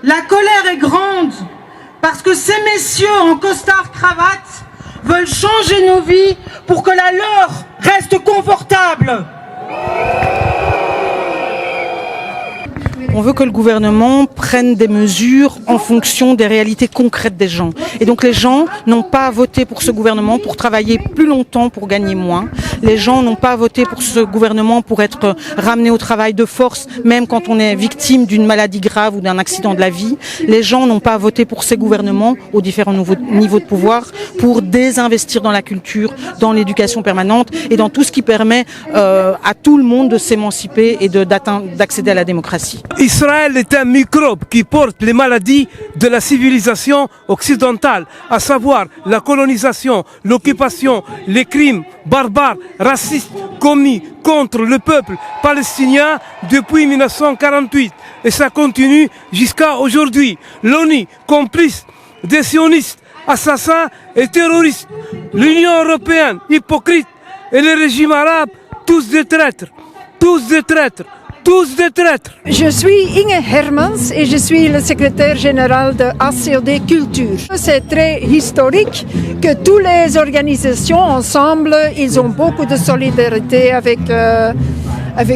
La colère est grande parce que ces messieurs en costard-cravate veulent changer nos vies pour que la leur reste confortable. On veut que le gouvernement prenne des mesures en fonction des réalités concrètes des gens. Et donc les gens n'ont pas à voter pour ce gouvernement pour travailler plus longtemps pour gagner moins. Les gens n'ont pas à voter pour ce gouvernement pour être ramenés au travail de force, même quand on est victime d'une maladie grave ou d'un accident de la vie. Les gens n'ont pas à voter pour ces gouvernements aux différents niveaux de pouvoir pour désinvestir dans la culture, dans l'éducation permanente et dans tout ce qui permet à tout le monde de s'émanciper et d'accéder à la démocratie. Israël est un microbe qui porte les maladies de la civilisation occidentale, à savoir la colonisation, l'occupation, les crimes barbares, racistes commis contre le peuple palestinien depuis 1948. Et ça continue jusqu'à aujourd'hui. L'ONU, complice des sionistes, assassins et terroristes. L'Union européenne, hypocrite. Et les régimes arabes, tous des traîtres. Tous des traîtres. Tous des traîtres. Je suis Inge Hermans et je suis le secrétaire général de ACOD Culture. C'est très historique que toutes les organisations ensemble, ils ont beaucoup de solidarité avec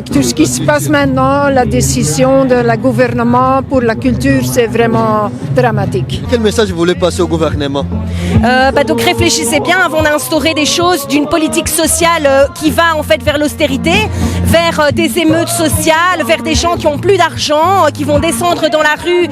tout ce qui se passe maintenant, la décision de la gouvernement pour la culture, c'est vraiment dramatique. Quel message vous voulez passer au gouvernement? Donc réfléchissez bien avant d'instaurer des choses d'une politique sociale qui va en fait vers l'austérité, vers des émeutes sociales, vers des gens qui ont plus d'argent, qui vont descendre dans la rue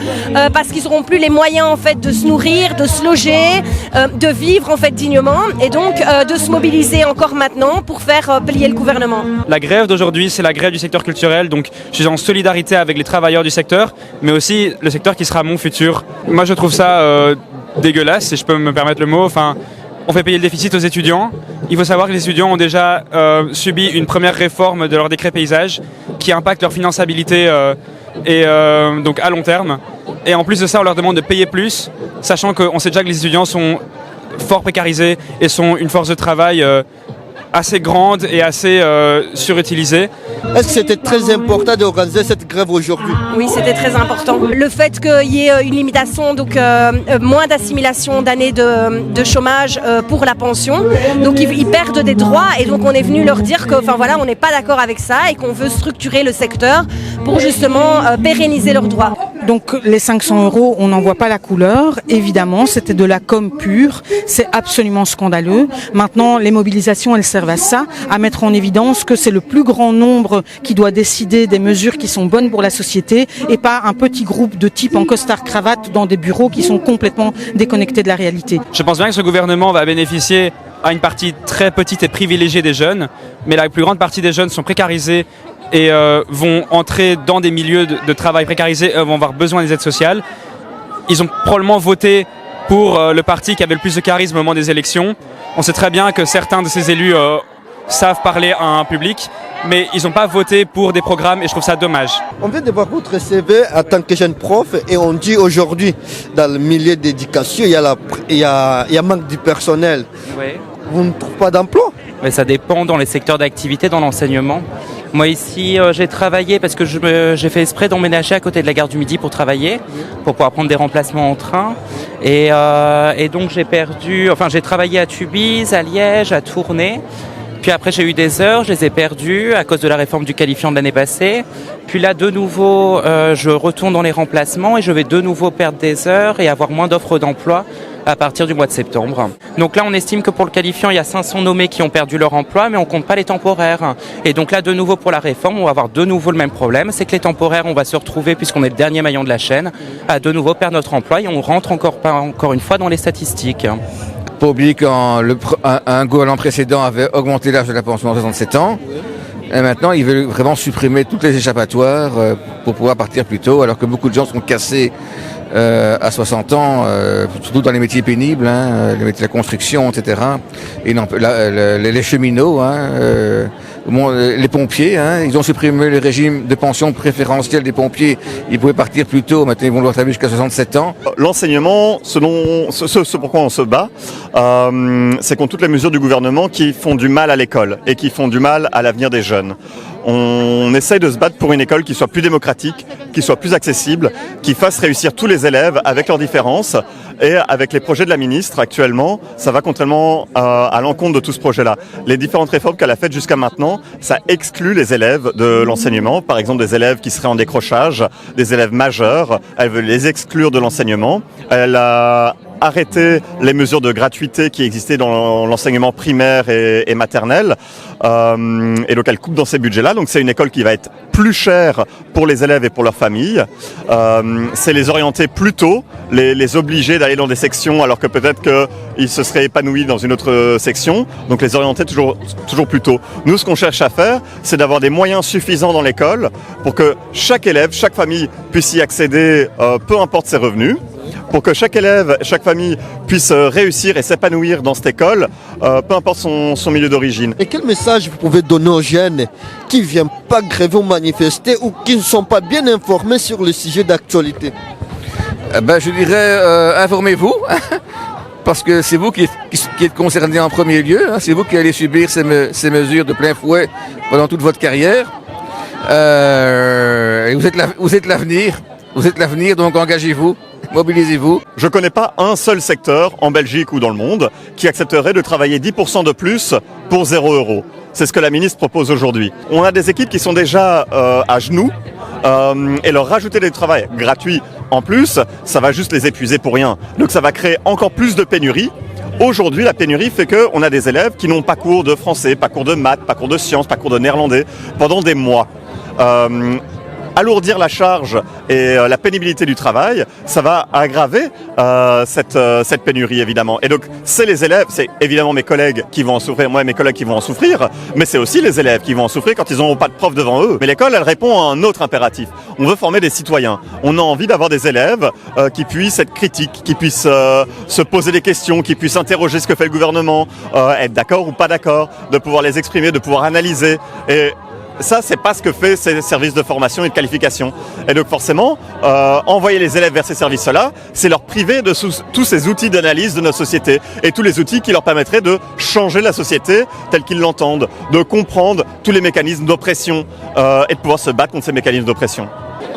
parce qu'ils n'auront plus les moyens en fait de se nourrir, de se loger, de vivre en fait dignement et donc de se mobiliser encore maintenant pour faire plier le gouvernement. La grève d'aujourd'hui, c'est la grève du secteur culturel, donc je suis en solidarité avec les travailleurs du secteur, mais aussi le secteur qui sera mon futur. Moi je trouve ça dégueulasse, si je peux me permettre le mot. Enfin, on fait payer le déficit aux étudiants. Il faut savoir que les étudiants ont déjà subi une première réforme de leur décret paysage qui impacte leur finançabilité donc à long terme. Et en plus de ça, on leur demande de payer plus, sachant qu'on sait déjà que les étudiants sont fort précarisés et sont une force de travail assez grande et assez surutilisée. Est-ce que c'était très important d'organiser cette grève aujourd'hui? Oui, c'était très important. Le fait qu'il y ait une limitation, donc moins d'assimilation d'années de chômage pour la pension, donc ils perdent des droits et donc on est venu leur dire que, enfin voilà, on n'est pas d'accord avec ça et qu'on veut structurer le secteur pour justement pérenniser leurs droits. Donc les 500 €, on n'en voit pas la couleur. Évidemment, c'était de la com pure. C'est absolument scandaleux. Maintenant, les mobilisations, elles servent à ça, à mettre en évidence que c'est le plus grand nombre qui doit décider des mesures qui sont bonnes pour la société et pas un petit groupe de types en costard-cravate dans des bureaux qui sont complètement déconnectés de la réalité. Je pense bien que ce gouvernement va bénéficier à une partie très petite et privilégiée des jeunes, mais la plus grande partie des jeunes sont précarisés et vont entrer dans des milieux de travail précarisés, vont avoir besoin des aides sociales. Ils ont probablement voté pour le parti qui avait le plus de charisme au moment des élections. On sait très bien que certains de ces élus savent parler à un public, mais ils n'ont pas voté pour des programmes et je trouve ça dommage. On vient de voir votre CV en tant que jeune prof et on dit aujourd'hui dans le milieu d'éducation, il y a manque du personnel. Oui. Vous ne trouvez pas d'emploi? Mais ça dépend dans les secteurs d'activité, dans l'enseignement. Moi ici, j'ai travaillé parce que j'ai fait exprès d'emménager à côté de la gare du Midi pour travailler, pour pouvoir prendre des remplacements en train. Et donc j'ai travaillé à Tubize, à Liège, à Tournai. Puis après j'ai eu des heures, je les ai perdues à cause de la réforme du qualifiant de l'année passée. Puis là de nouveau, je retourne dans les remplacements et je vais de nouveau perdre des heures et avoir moins d'offres d'emploi à partir du mois de septembre. Donc là on estime que pour le qualifiant il y a 500 nommés qui ont perdu leur emploi mais on compte pas les temporaires. Et donc là de nouveau pour la réforme on va avoir de nouveau le même problème, c'est que les temporaires on va se retrouver puisqu'on est le dernier maillon de la chaîne à de nouveau perdre notre emploi et on rentre encore une fois dans les statistiques. Pas oublier qu'un gouvernement précédent avait augmenté l'âge de la pension à 67 ans. Et maintenant, ils veulent vraiment supprimer toutes les échappatoires pour pouvoir partir plus tôt, alors que beaucoup de gens sont cassés à 60 ans, surtout dans les métiers pénibles, les métiers de la construction, etc. Et non, les cheminots, les pompiers, ils ont supprimé le régime de pension préférentielle des pompiers. Ils pouvaient partir plus tôt, maintenant ils vont devoir travailler jusqu'à 67 ans. L'enseignement, ce pourquoi on se bat, c'est contre toutes les mesures du gouvernement qui font du mal à l'école et qui font du mal à l'avenir des jeunes. On essaye de se battre pour une école qui soit plus démocratique, qui soit plus accessible, qui fasse réussir tous les élèves avec leurs différences. Et avec les projets de la ministre actuellement, ça va contrairement à l'encontre de tout ce projet-là. Les différentes réformes qu'elle a faites jusqu'à maintenant, ça exclut les élèves de l'enseignement. Par exemple, des élèves qui seraient en décrochage, des élèves majeurs, elle veut les exclure de l'enseignement. Elle a arrêté les mesures de gratuité qui existaient dans l'enseignement primaire et maternel. Et donc elle coupe dans ces budgets-là. Donc c'est une école qui va être plus chère pour les élèves et pour leurs familles. C'est les orienter plus tôt, les obliger d'aller dans des sections alors que peut-être qu'ils se seraient épanouis dans une autre section. Donc les orienter toujours plus tôt. Nous, ce qu'on cherche à faire, c'est d'avoir des moyens suffisants dans l'école pour que chaque élève, chaque famille puisse y accéder, peu importe ses revenus, pour que chaque élève, chaque famille puisse réussir et s'épanouir dans cette école, peu importe son milieu d'origine. Et quel message vous pouvez donner aux jeunes qui ne viennent pas gréver ou manifester ou qui ne sont pas bien informés sur le sujet d'actualité? Je dirais, informez-vous, parce que c'est vous qui êtes concernés en premier lieu, hein, c'est vous qui allez subir ces mesures de plein fouet pendant toute votre carrière. Et vous êtes l'avenir, donc engagez-vous. Mobilisez-vous. Je ne connais pas un seul secteur en Belgique ou dans le monde qui accepterait de travailler 10% de plus pour 0 €. C'est ce que la ministre propose aujourd'hui. On a des équipes qui sont déjà à genoux et leur rajouter des travails gratuits en plus, ça va juste les épuiser pour rien. Donc ça va créer encore plus de pénurie. Aujourd'hui, la pénurie fait qu'on a des élèves qui n'ont pas cours de français, pas cours de maths, pas cours de sciences, pas cours de néerlandais pendant des mois. Alourdir la charge et la pénibilité du travail, ça va aggraver cette pénurie évidemment. Et donc c'est les élèves, c'est évidemment mes collègues qui vont en souffrir, moi et mes collègues qui vont en souffrir, mais c'est aussi les élèves qui vont en souffrir quand ils n'auront pas de prof devant eux. Mais l'école, elle répond à un autre impératif. On veut former des citoyens. On a envie d'avoir des élèves qui puissent être critiques, qui puissent se poser des questions, qui puissent interroger ce que fait le gouvernement, être d'accord ou pas d'accord, de pouvoir les exprimer, de pouvoir analyser. Et ça, c'est pas ce que fait ces services de formation et de qualification. Et donc forcément, envoyer les élèves vers ces services-là, c'est leur priver de tous ces outils d'analyse de notre société et tous les outils qui leur permettraient de changer la société telle qu'ils l'entendent, de comprendre tous les mécanismes d'oppression et de pouvoir se battre contre ces mécanismes d'oppression.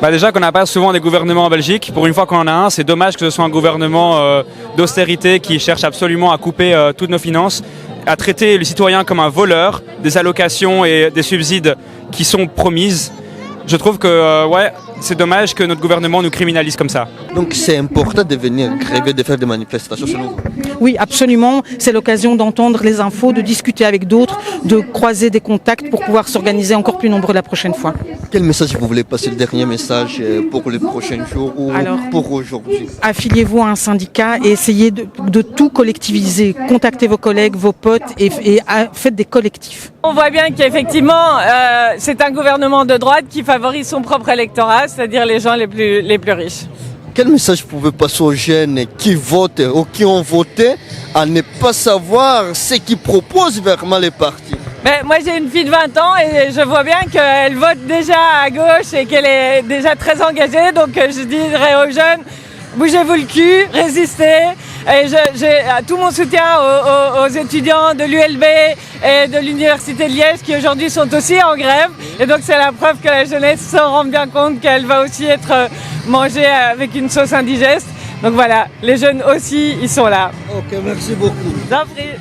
Déjà qu'on n'a pas souvent des gouvernements en Belgique, pour une fois qu'on en a un, c'est dommage que ce soit un gouvernement d'austérité qui cherche absolument à couper toutes nos finances, à traiter le citoyen comme un voleur des allocations et des subsides qui sont promises. Je trouve que c'est dommage que notre gouvernement nous criminalise comme ça. Donc c'est important de venir gréver, de faire des manifestations selon vous? Oui, absolument. C'est l'occasion d'entendre les infos, de discuter avec d'autres, de croiser des contacts pour pouvoir s'organiser encore plus nombreux la prochaine fois. Quel message vous voulez passer, le dernier message pour les prochains jours ou pour aujourd'hui? Affiliez-vous à un syndicat et essayez de tout collectiviser. Contactez vos collègues, vos potes et faites des collectifs. On voit bien qu'effectivement, c'est un gouvernement de droite qui favorise son propre électorat, c'est-à-dire les gens les plus riches. Quel message vous pouvez passer aux jeunes qui votent ou qui ont voté à ne pas savoir ce qu'ils proposent vraiment les partis? Moi j'ai une fille de 20 ans et je vois bien qu'elle vote déjà à gauche et qu'elle est déjà très engagée, donc je dirais aux jeunes, bougez-vous le cul, résistez. Et j'ai tout mon soutien aux étudiants de l'ULB et de l'Université de Liège qui aujourd'hui sont aussi en grève. Et donc c'est la preuve que la jeunesse se rend bien compte qu'elle va aussi être mangée avec une sauce indigeste. Donc voilà, les jeunes aussi, ils sont là. Ok, merci beaucoup. D'en prie.